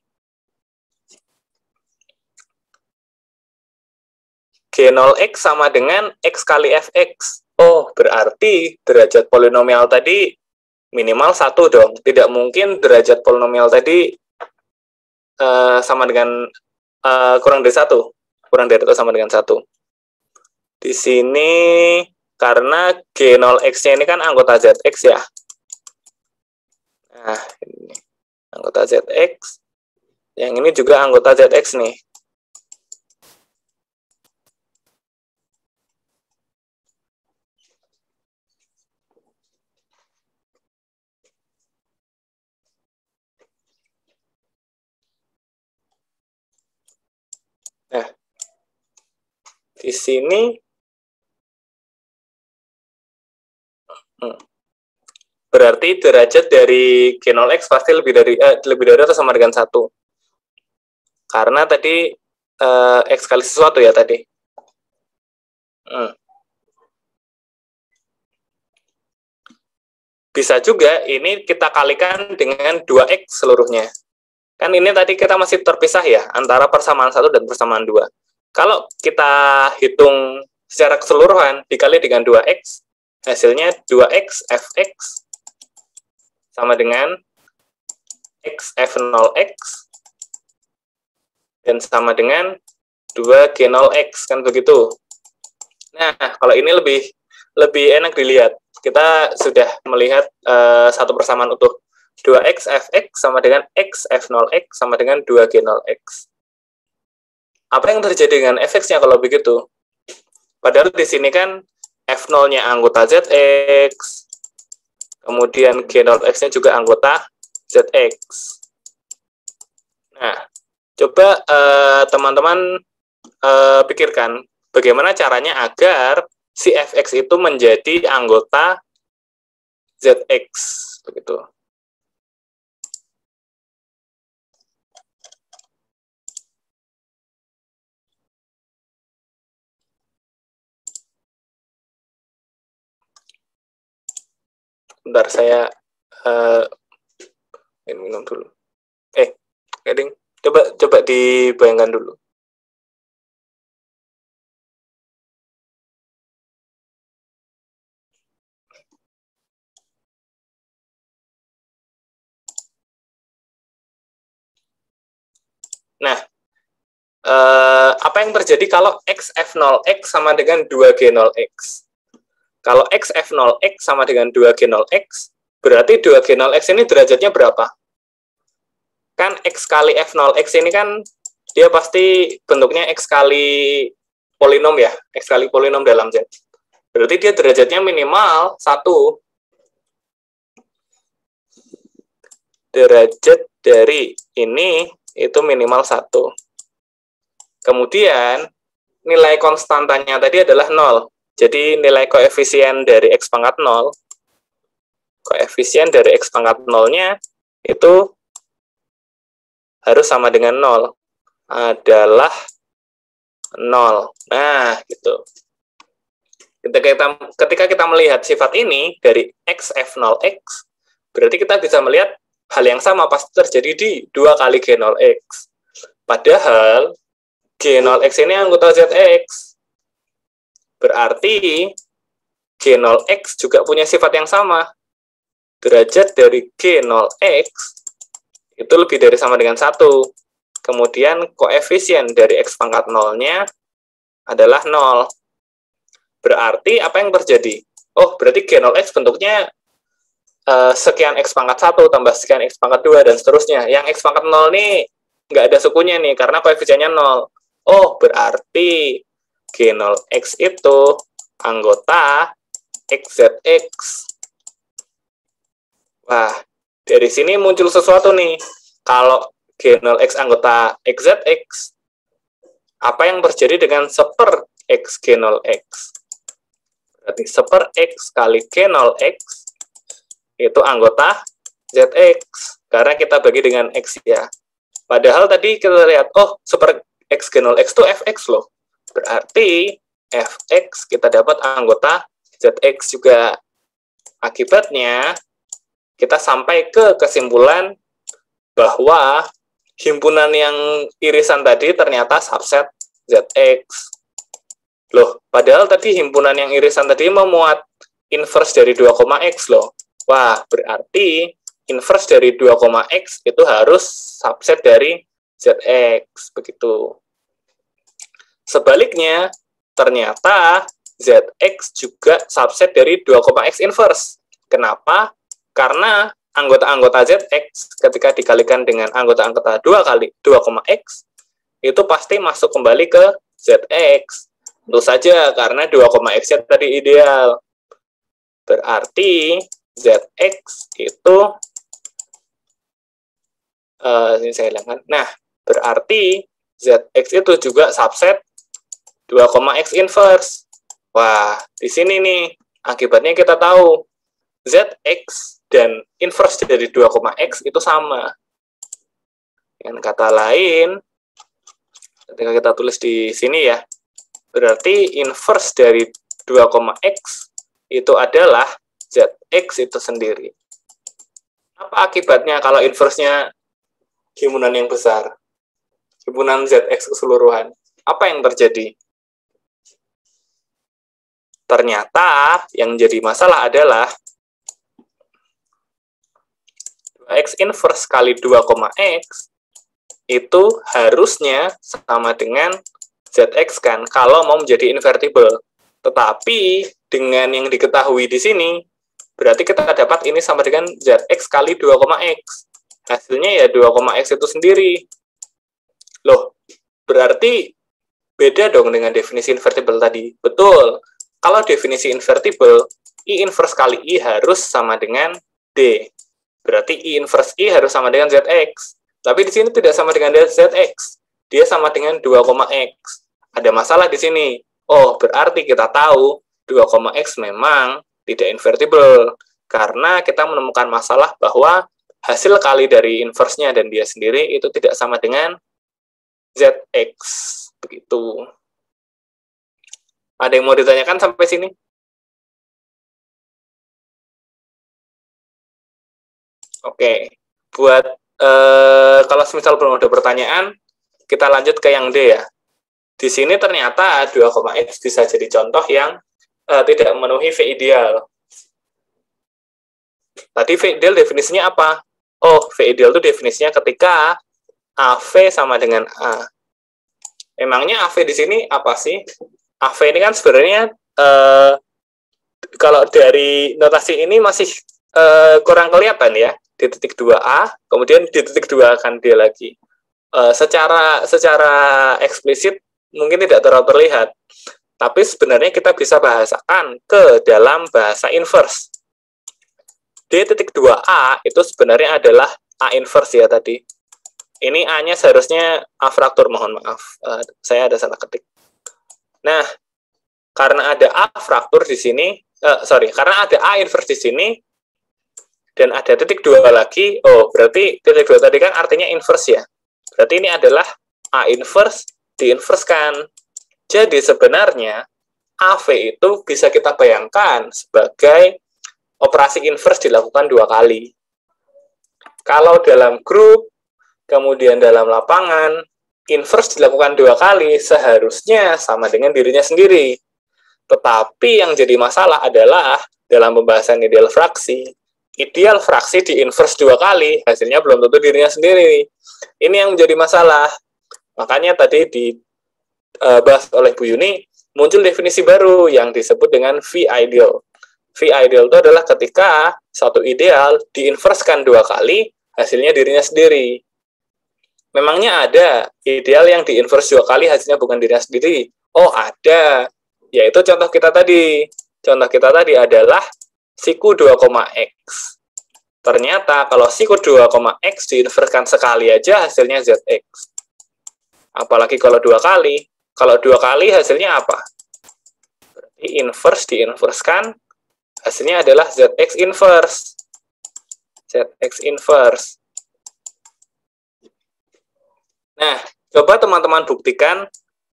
G0x sama dengan X kali Fx. Oh, berarti derajat polinomial tadi minimal 1 dong. Tidak mungkin derajat polinomial tadi sama dengan kurang dari 1. Kurang dari itu sama dengan 1. Di sini, karena G0x-nya ini kan anggota Zx ya. Nah, ini anggota Zx. Yang ini juga anggota Zx nih. Nah, di sini berarti derajat dari G0x pasti lebih dari atau sama dengan 1. Karena tadi X kali sesuatu ya tadi. Bisa juga ini kita kalikan dengan 2X seluruhnya. Kan ini tadi kita masih terpisah ya, antara persamaan 1 dan persamaan 2. Kalau kita hitung secara keseluruhan, dikali dengan 2X, hasilnya 2X Fx sama dengan XF0X dan sama dengan 2G0X, kan begitu. Nah, kalau ini lebih enak dilihat. Kita sudah melihat satu persamaan utuh. 2XFX sama dengan XF0X sama dengan 2G0X. Apa yang terjadi dengan fx-nya kalau begitu? Padahal di sini kan F0-nya anggota ZX, kemudian G0X-nya juga anggota ZX. Nah, coba teman-teman pikirkan bagaimana caranya agar si fx itu menjadi anggota ZX, begitu. Bentar, saya minum dulu. Gading, coba dibayangkan dulu. Nah, apa yang terjadi kalau XF0X sama dengan 2G0X? Kalau XF0X sama dengan 2G0X, berarti 2G0X ini derajatnya berapa? Kan X kali F0X ini kan dia pasti bentuknya X kali polinom ya, X kali polinom dalam Z. Berarti dia derajatnya minimal 1. Derajat dari ini itu minimal 1. Kemudian nilai konstantanya tadi adalah 0. Jadi nilai koefisien dari X pangkat 0, koefisien dari X pangkat 0-nya itu harus sama dengan 0, adalah 0. Nah, gitu. Ketika kita melihat sifat ini dari XF0X, berarti kita bisa melihat hal yang sama pasti terjadi di 2 kali G0X. Padahal G0X ini anggota ZX. Berarti G0X juga punya sifat yang sama. Derajat dari G0X itu lebih dari sama dengan 1. Kemudian koefisien dari X pangkat 0-nya adalah 0. Berarti apa yang terjadi? Oh, berarti G0X bentuknya sekian X pangkat 1 tambah sekian X pangkat 2 dan seterusnya. Yang X pangkat 0 nih nggak ada sukunya nih karena koefisiennya 0. Oh, berarti G0X itu anggota XZX. Wah, dari sini muncul sesuatu nih. Kalau G0X anggota XZX, apa yang terjadi dengan seper X G0X? Berarti seper X kali G0X itu anggota ZX. Karena kita bagi dengan X ya. Padahal tadi kita lihat, oh, seper X G0X itu FX loh. Berarti fx kita dapat anggota zx juga. Akibatnya, kita sampai ke kesimpulan bahwa himpunan yang irisan tadi ternyata subset zx. Loh, padahal tadi himpunan yang irisan tadi memuat inverse dari 2,x loh. Wah, berarti inverse dari 2,x itu harus subset dari zx, begitu. Sebaliknya, ternyata ZX juga subset dari 2,x inverse. Kenapa? Karena anggota-anggota ZX ketika dikalikan dengan anggota-anggota 2 kali 2,x, itu pasti masuk kembali ke ZX. Tentu saja, karena 2,x-nya tadi ideal. Berarti ZX itu, ini saya hilangkan. Nah, berarti ZX itu juga subset 2,x inverse. Wah, di sini nih, akibatnya kita tahu ZX dan inverse dari 2,x itu sama. Dengan kata lain, ketika kita tulis di sini ya, berarti inverse dari 2,x itu adalah ZX itu sendiri. Apa akibatnya kalau inverse-nya himpunan yang besar? Himpunan ZX keseluruhan. Apa yang terjadi? Ternyata yang jadi masalah adalah 2x inverse kali 2,x itu harusnya sama dengan zx kan, kalau mau menjadi invertible. Tetapi dengan yang diketahui di sini, berarti kita dapat ini sama dengan zx kali 2,x. Hasilnya ya 2,x itu sendiri. Loh, berarti beda dong dengan definisi invertible tadi. Betul. Kalau definisi invertible, I inverse kali I harus sama dengan D. Berarti I inverse I harus sama dengan zx. Tapi di sini tidak sama dengan zx. Dia sama dengan 2,x. Ada masalah di sini. Oh, berarti kita tahu 2,x memang tidak invertible. Karena kita menemukan masalah bahwa hasil kali dari inverse-nya dan dia sendiri itu tidak sama dengan zx. Begitu. Ada yang mau ditanyakan sampai sini? Oke. Buat kalau misal belum ada pertanyaan, kita lanjut ke yang D ya. Di sini ternyata 2,x bisa jadi contoh yang tidak memenuhi V ideal. Tadi V ideal definisinya apa? Oh, V ideal itu definisinya ketika AV sama dengan A. Emangnya AV di sini apa sih? AV ini kan sebenarnya kalau dari notasi ini masih kurang kelihatan ya. Di titik 2A, kemudian di titik 2 akan dia lagi. Secara eksplisit mungkin tidak terlalu terlihat, tapi sebenarnya kita bisa bahasakan ke dalam bahasa inverse. D titik 2A itu sebenarnya adalah A inverse ya tadi. Ini A-nya seharusnya A fraktur, mohon maaf. Saya ada salah ketik. Nah, karena ada A fraktur di sini, karena ada A inverse di sini, dan ada titik 2 lagi, oh berarti titik 2 tadi kan artinya inverse ya. Berarti ini adalah A inverse diinverskan. Jadi sebenarnya AV itu bisa kita bayangkan sebagai operasi inverse dilakukan 2 kali. Kalau dalam grup, kemudian dalam lapangan, inverse dilakukan 2 kali seharusnya sama dengan dirinya sendiri. Tetapi yang jadi masalah adalah dalam pembahasan ideal fraksi diinverse 2 kali, hasilnya belum tentu dirinya sendiri. Ini yang menjadi masalah. Makanya tadi dibahas oleh Bu Yuni, muncul definisi baru yang disebut dengan V ideal. V ideal itu adalah ketika satu ideal diinverskan 2 kali, hasilnya dirinya sendiri. Memangnya ada ideal yang diinverse 2 kali, hasilnya bukan dirinya sendiri? Oh, ada. Yaitu contoh kita tadi. Contoh kita tadi adalah siku 2,x. Ternyata kalau siku 2,x diinverskan sekali aja, hasilnya zx. Apalagi kalau 2 kali. Kalau 2 kali hasilnya apa? Berarti inverse diinverskan, hasilnya adalah zx inverse. Zx inverse. Nah, coba teman-teman buktikan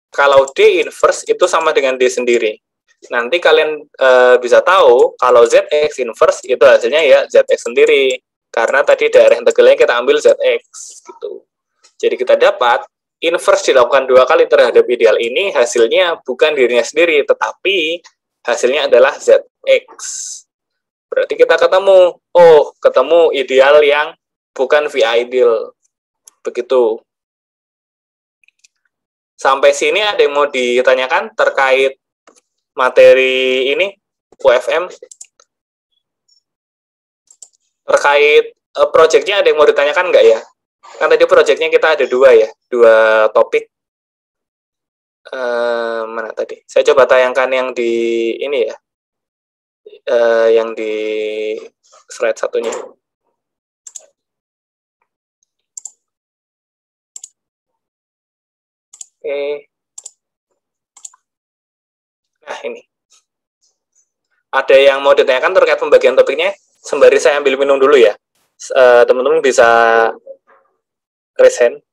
kalau D inverse itu sama dengan D sendiri. Nanti kalian bisa tahu kalau zx inverse itu hasilnya ya zx sendiri. Karena tadi daerah integralnya kita ambil zx. Gitu. Jadi kita dapat inverse dilakukan 2 kali terhadap ideal ini, hasilnya bukan dirinya sendiri, tetapi hasilnya adalah zx. Berarti kita ketemu ideal yang bukan V ideal. Begitu. Sampai sini ada yang mau ditanyakan terkait materi ini, UFM? Terkait proyeknya ada yang mau ditanyakan nggak ya? Kan tadi proyeknya kita ada 2 ya, 2 topik. Mana tadi? Saya coba tayangkan yang di ini ya, yang di slide satunya. Oke. Nah, ini. Ada yang mau ditanyakan terkait pembagian topiknya? Sembari saya ambil minum dulu ya. Teman-teman bisa raise hand.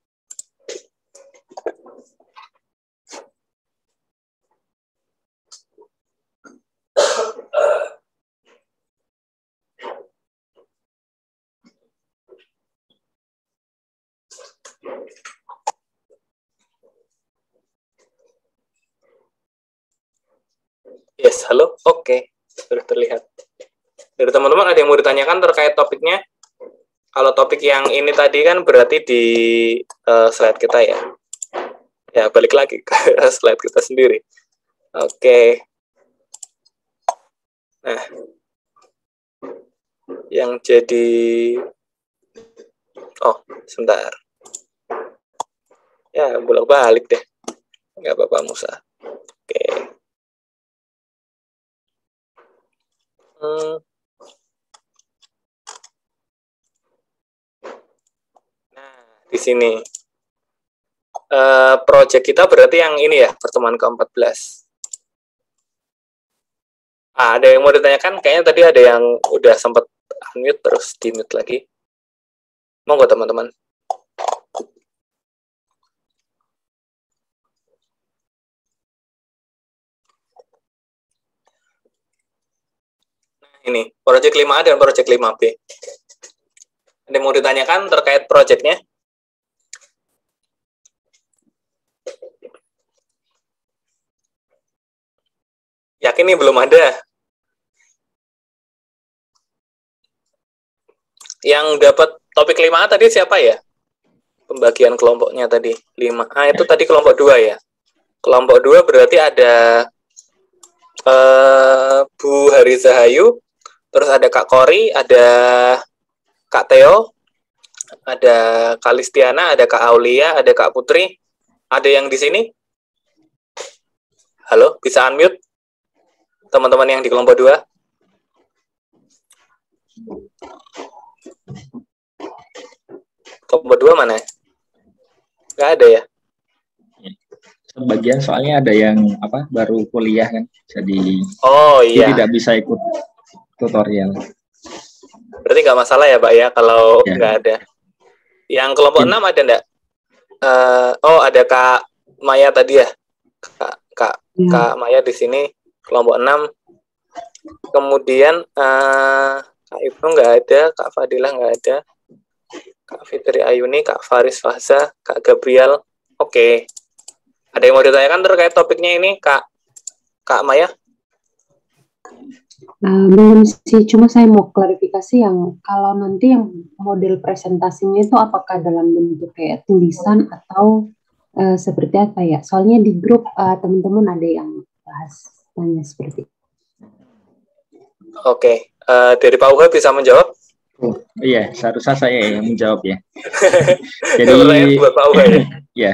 Yes, halo. Oke, sudah terlihat. Dari teman-teman ada yang mau ditanyakan terkait topiknya? Kalau topik yang ini tadi kan berarti di slide kita ya. Ya, balik lagi ke slide kita sendiri. Oke. Nah, yang jadi... Oh, sebentar. Ya, bolak-balik deh. Nggak apa-apa, Musa. Oke. Nah, di sini. Project kita berarti yang ini ya, pertemuan ke-14. Ada yang mau ditanyakan? Kayaknya tadi ada yang udah sempat unmute terus di-mute lagi. Monggo teman-teman. Nah, ini, project 5A dan project 5B. Ada yang mau ditanyakan terkait projectnya? Yakin nih belum ada. Yang dapat topik 5A tadi siapa ya? Pembagian kelompoknya tadi. 5A itu tadi kelompok 2 ya. Kelompok 2 berarti ada Bu Hariza Hayu, terus ada Kak Kori, ada Kak Theo, ada Kak Listiana, ada Kak Aulia, ada Kak Putri. Ada yang di sini? Halo, bisa unmute? Teman-teman yang di kelompok 2. Kelompok 2 mana? Nggak ada ya? Sebagian soalnya ada yang baru kuliah kan, jadi iya. tidak bisa ikut tutorial. Berarti nggak masalah ya Pak ya kalau nggak ada. Yang kelompok 6 ada nggak? Ada Kak Maya tadi ya. Kak Maya di sini kelompok 6. Kemudian Kak Ibnu nggak ada, Kak Fadilah nggak ada, Kak Fitri Ayuni, Kak Faris Fahza, Kak Gabriel. Oke. Ada yang mau ditanyakan terkait topiknya ini, Kak Maya? Belum sih, cuma saya mau klarifikasi yang kalau nanti yang model presentasinya itu apakah dalam bentuk kayak tulisan atau seperti apa ya? Soalnya di grup teman-teman ada yang bahas tanya seperti itu. Oke, dari Pak Uha bisa menjawab? Iya, seharusnya saya yang menjawab ya. Jadi buat Pak Uha ya. Ya.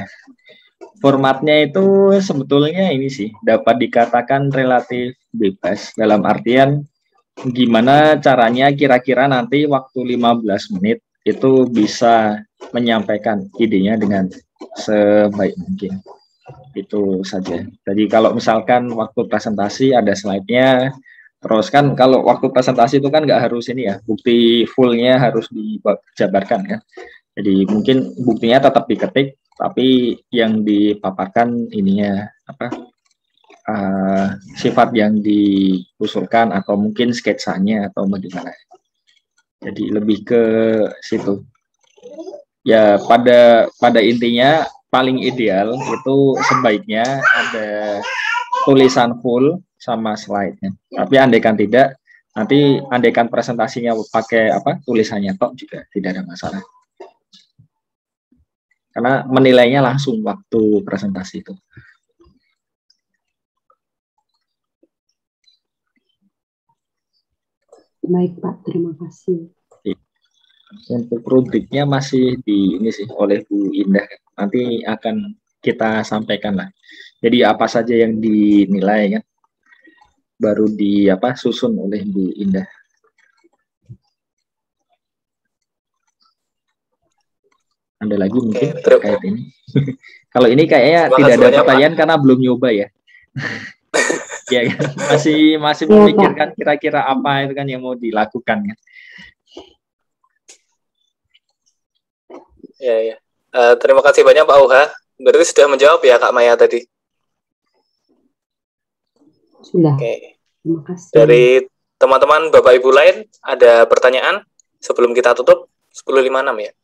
Formatnya itu sebetulnya ini sih dapat dikatakan relatif bebas dalam artian gimana caranya kira-kira nanti waktu 15 menit itu bisa menyampaikan idenya dengan sebaik mungkin. Itu saja. Jadi kalau misalkan waktu presentasi ada slide-nya, terus kan kalau waktu presentasi itu kan nggak harus ini ya, bukti full-nya harus dijabarkan kan. Jadi mungkin buktinya tetap diketik, tapi yang dipaparkan ininya sifat yang diusulkan atau mungkin sketsanya atau bagaimana. Jadi lebih ke situ. Ya pada intinya paling ideal itu sebaiknya ada tulisan full sama slide-nya. Tapi andaikan tidak, nanti andaikan presentasinya pakai tulisannya tok juga tidak ada masalah. Karena menilainya langsung waktu presentasi itu. Baik Pak, terima kasih. Untuk rubriknya masih di ini sih oleh Bu Indah. Nanti akan kita sampaikan lah. Jadi apa saja yang dinilai kan, baru susun oleh Bu Indah. Ada lagi mungkin terkait ini. Kalau ini kayaknya tidak ada pertanyaan karena belum nyoba ya. Ya masih memikirkan kira-kira apa itu kan yang mau dilakukan kan. Ya. Terima kasih banyak Pak Uha. Berarti sudah menjawab ya Kak Maya tadi. Sudah. Oke. Terima kasih. Dari teman-teman Bapak Ibu lain ada pertanyaan sebelum kita tutup 10.56 ya.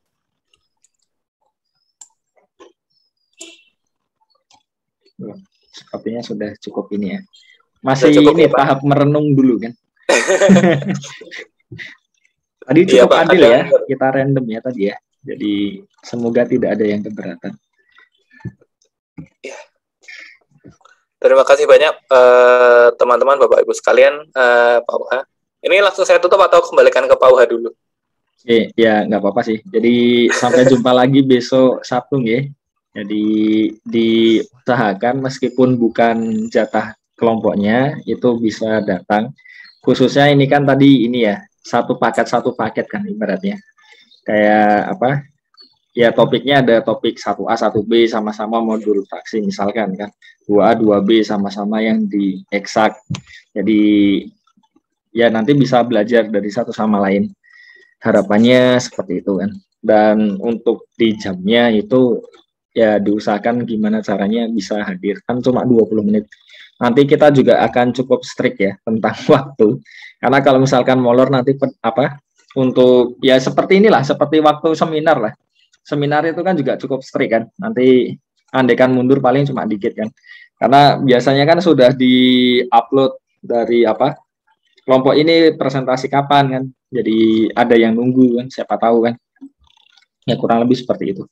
Sepertinya sudah cukup ini ya. Masih cukup ini ya, tahap merenung dulu kan. Tadi Iya, cukup Pak, adil ada- ya, kita random ya tadi ya. Jadi semoga tidak ada yang keberatan. Terima kasih banyak teman-teman, Bapak Ibu sekalian, Pak Uha. Ini langsung saya tutup atau kembalikan ke Pak Uha dulu? Oke, ya nggak apa-apa sih. Jadi sampai jumpa lagi besok Sabtu ya. Jadi diusahakan meskipun bukan jatah kelompoknya itu bisa datang. Khususnya ini kan tadi ini ya satu paket kan ibaratnya. Kayak apa? Ya topiknya ada topik 1A, 1B sama-sama modul fraksi misalkan kan. 2A, 2B sama-sama yang di eksak. Jadi ya nanti bisa belajar dari satu sama lain. Harapannya seperti itu kan. Dan untuk di jamnya itu ya diusahakan gimana caranya bisa hadir. Kan cuma 20 menit. Nanti kita juga akan cukup strict ya tentang waktu. Karena kalau misalkan molor nanti untuk ya seperti inilah, seperti waktu seminar lah. Seminar itu kan juga cukup strict kan. Nanti andaikan mundur paling cuma dikit kan. Karena biasanya kan sudah di-upload dari kelompok ini presentasi kapan kan. Jadi ada yang nunggu kan, siapa tahu kan. Ya kurang lebih seperti itu.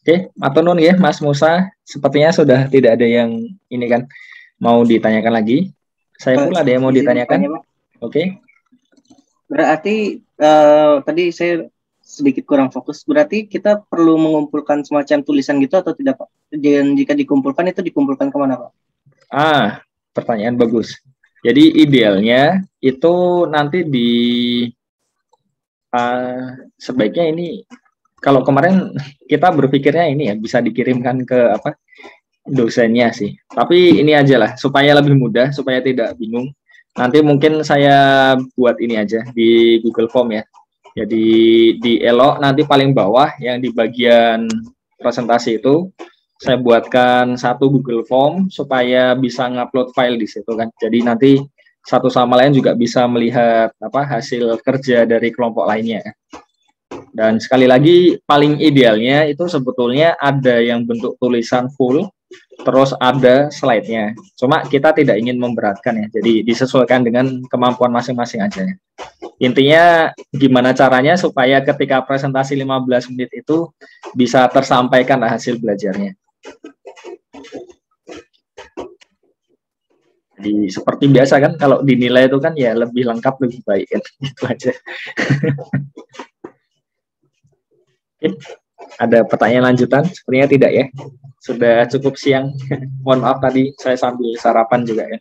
Oke, matur nuwun ya Mas Musa. Sepertinya sudah tidak ada yang ini kan mau ditanyakan lagi. Saya pula ada yang mau ditanyakan. Oke. Berarti tadi saya sedikit kurang fokus. Berarti kita perlu mengumpulkan semacam tulisan gitu atau tidak, Pak? Dan jika dikumpulkan itu dikumpulkan kemana, Pak? Pertanyaan bagus. Jadi idealnya itu nanti sebaiknya ini kalau kemarin kita berpikirnya ini ya bisa dikirimkan ke dosennya sih. Tapi ini aja lah supaya lebih mudah, supaya tidak bingung. Nanti mungkin saya buat ini aja di Google Form ya. Jadi di Elo nanti paling bawah yang di bagian presentasi itu saya buatkan satu Google Form supaya bisa ngupload file di situ kan. Jadi nanti satu sama lain juga bisa melihat hasil kerja dari kelompok lainnya. Dan sekali lagi paling idealnya itu sebetulnya ada yang bentuk tulisan full, terus ada slide-nya. Cuma kita tidak ingin memberatkan ya, jadi disesuaikan dengan kemampuan masing-masing aja. Intinya gimana caranya supaya ketika presentasi 15 menit itu bisa tersampaikan hasil belajarnya. Jadi seperti biasa kan, kalau dinilai itu kan ya lebih lengkap, lebih baik kan. Itu aja. Ada pertanyaan lanjutan? Sepertinya tidak ya. Sudah cukup siang. Mohon maaf tadi saya sambil sarapan juga ya.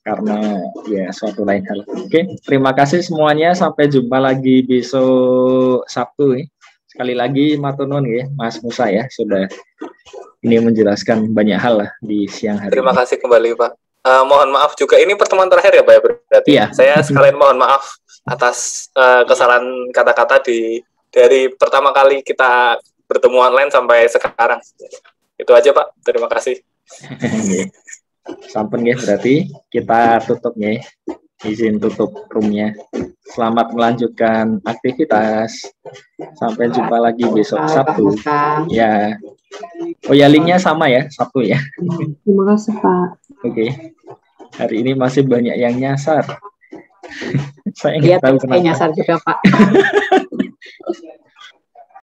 Karena ya suatu lain hal. Oke, terima kasih semuanya. Sampai jumpa lagi besok Sabtu ya. Sekali lagi matur nuwun ya Mas Musa ya, sudah ini menjelaskan banyak hal lah di siang hari. Terima kasih kembali Pak. Mohon maaf juga, ini pertemuan terakhir ya Pak ya berarti. Iya. Saya sekalian mohon maaf atas kesalahan kata-kata dari pertama kali kita bertemu online sampai sekarang. Itu aja Pak, terima kasih. Sampun ya, berarti kita tutup ya. Izin tutup roomnya. Selamat melanjutkan aktivitas. Sampai jumpa lagi besok Sabtu. Ya. Oh ya, linknya sama ya, Sabtu ya. Terima kasih Pak. Oke. Hari ini masih banyak yang nyasar. Saya Iya, nggak tahu saya kenapa. nyasar juga Pak.